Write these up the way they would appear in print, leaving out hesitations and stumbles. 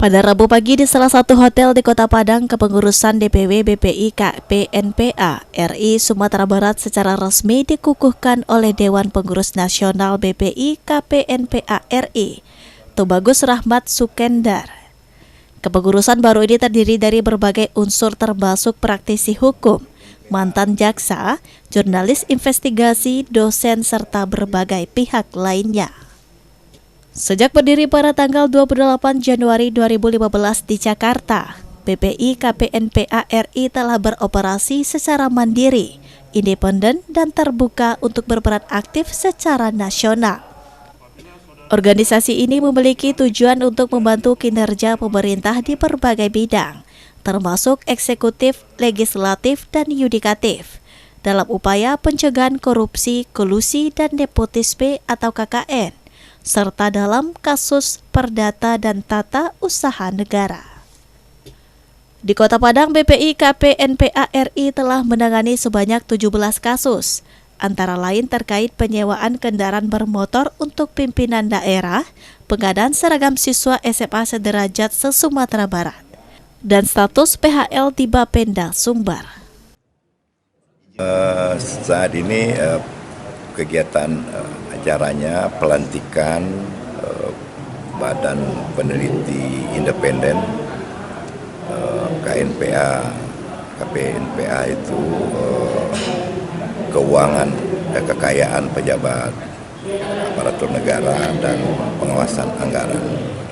Pada Rabu pagi di salah satu hotel di Kota Padang, kepengurusan DPW BPI KPNPA RI Sumatera Barat secara resmi dikukuhkan oleh Dewan Pengurus Nasional BPI KPNPA RI, Tubagus Rahmat Sukendar. Kepengurusan baru ini terdiri dari berbagai unsur termasuk praktisi hukum, mantan jaksa, jurnalis investigasi, dosen, serta berbagai pihak lainnya. Sejak berdiri pada tanggal 28 Januari 2015 di Jakarta, BPI KPNPA RI telah beroperasi secara mandiri, independen, dan terbuka untuk berperan aktif secara nasional. Organisasi ini memiliki tujuan untuk membantu kinerja pemerintah di berbagai bidang, termasuk eksekutif, legislatif, dan yudikatif, dalam upaya pencegahan korupsi, kolusi, dan nepotisme atau KKN, serta dalam kasus perdata dan tata usaha negara. Di Kota Padang, BPI KPNPA RI telah menangani sebanyak 17 kasus, antara lain terkait penyewaan kendaraan bermotor untuk pimpinan daerah, pengadaan seragam siswa SMA sederajat se-Sumatera Barat, dan status PHL di Bapenda Sumbar. Saat ini kegiatan acaranya pelantikan Badan Peneliti Independen KPNPA itu keuangan dan kekayaan pejabat aparatur negara dan pengawasan anggaran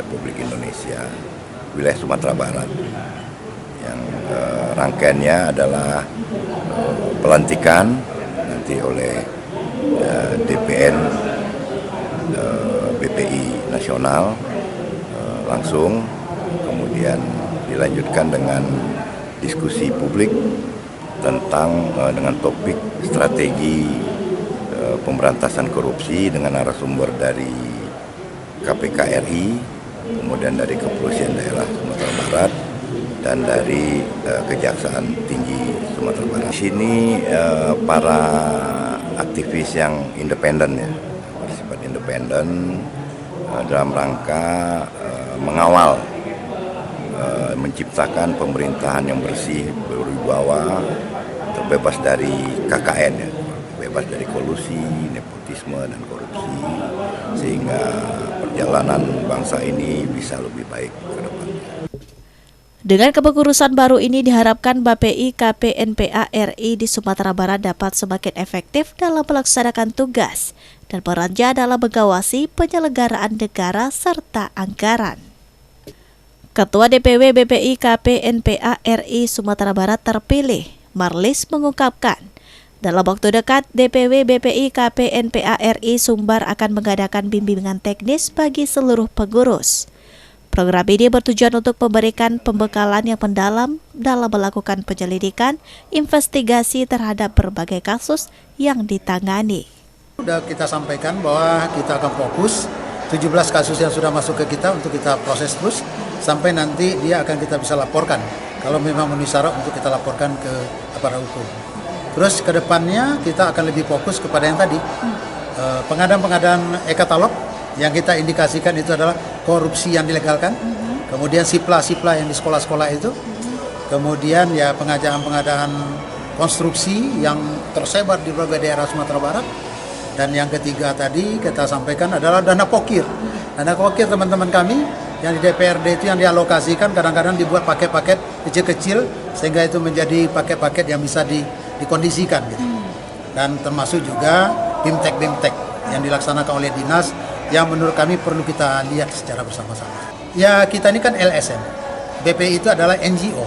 Republik Indonesia wilayah Sumatera Barat, yang rangkaiannya adalah pelantikan nanti oleh DPN BPI Nasional langsung, kemudian dilanjutkan dengan diskusi publik tentang dengan topik strategi pemberantasan korupsi dengan narasumber dari KPK RI, kemudian dari Kepolisian Daerah Sumatera Barat, dan dari Kejaksaan Tinggi Sumatera Barat. Di sini para aktivis yang independen, ya, bersifat independen dalam rangka mengawal menciptakan pemerintahan yang bersih, berwibawa, terbebas dari KKN, ya, bebas dari kolusi, nepotisme, dan korupsi, sehingga perjalanan bangsa ini bisa lebih baik ke depan. Dengan kepengurusan baru ini diharapkan BPI KPNPA RI di Sumatera Barat dapat semakin efektif dalam melaksanakan tugas dan perannya dalam mengawasi penyelenggaraan negara serta anggaran. Ketua DPW BPI KPNPA RI Sumatera Barat terpilih, Marlis, mengungkapkan, dalam waktu dekat DPW BPI KPNPA RI Sumbar akan mengadakan bimbingan teknis bagi seluruh pengurus. Program ini bertujuan untuk memberikan pembekalan yang mendalam dalam melakukan penyelidikan, investigasi terhadap berbagai kasus yang ditangani. Sudah kita sampaikan bahwa kita akan fokus 17 kasus yang sudah masuk ke kita untuk kita proses terus sampai nanti dia akan kita bisa laporkan kalau memang memenuhi syarat untuk kita laporkan ke aparat hukum. Terus ke depannya kita akan lebih fokus kepada yang tadi, pengadaan e-katalog yang kita indikasikan itu adalah korupsi yang dilegalkan, kemudian sipla-sipla yang di sekolah-sekolah itu, kemudian ya pengadaan konstruksi yang tersebar di berbagai daerah Sumatera Barat, dan yang ketiga tadi kita sampaikan adalah dana pokir. Dana pokir teman-teman kami yang di DPRD itu yang dialokasikan kadang-kadang dibuat paket-paket kecil-kecil sehingga itu menjadi paket-paket yang bisa dikondisikan gitu. Dan termasuk juga BIMTEK yang dilaksanakan oleh dinas yang menurut kami perlu kita lihat secara bersama-sama. Ya, kita ini kan LSM, BPI itu adalah NGO.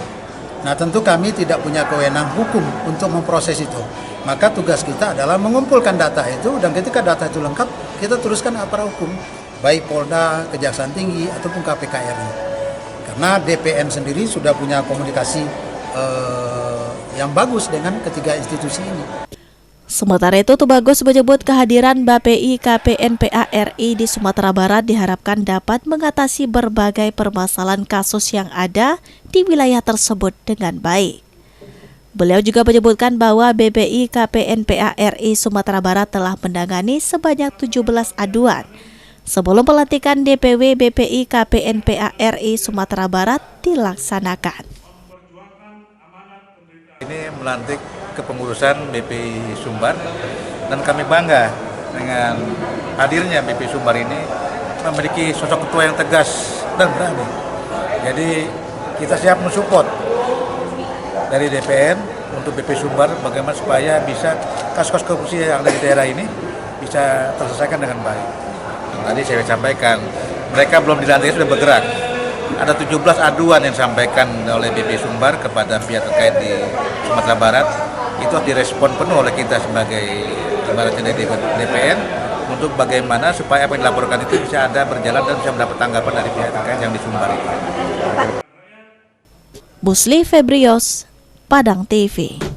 Nah, tentu kami tidak punya kewenangan hukum untuk memproses itu. Maka tugas kita adalah mengumpulkan data itu, dan ketika data itu lengkap, kita teruskan aparat hukum, baik Polda, Kejaksaan Tinggi, ataupun KPK RI. Karena DPN sendiri sudah punya komunikasi yang bagus dengan ketiga institusi ini. Sementara itu, Tubagus menyebut kehadiran BPI KPNPA RI di Sumatera Barat diharapkan dapat mengatasi berbagai permasalahan kasus yang ada di wilayah tersebut dengan baik. Beliau juga menyebutkan bahwa BPI KPNPA RI Sumatera Barat telah menangani sebanyak 17 aduan sebelum pelantikan DPW BPI KPNPA RI Sumatera Barat dilaksanakan. Ini melantik kepengurusan BPI Sumbar dan kami bangga dengan hadirnya BPI Sumbar ini memiliki sosok ketua yang tegas dan berani. Jadi kita siap mensupport dari DPN untuk BPI Sumbar bagaimana supaya bisa kasus-kasus korupsi yang ada di daerah ini bisa terselesaikan dengan baik. Tadi saya sampaikan, mereka belum dilantik sudah bergerak. Ada 17 aduan yang disampaikan oleh BPI Sumbar kepada pihak terkait di Sumatera Barat. Itu direspon penuh oleh kita sebagai ibaratnya dari DPN untuk bagaimana supaya apa yang dilaporkan itu bisa ada berjalan dan bisa mendapat tanggapan dari pihak terkait yang di Sumbar itu. Busli Febrios, Padang TV.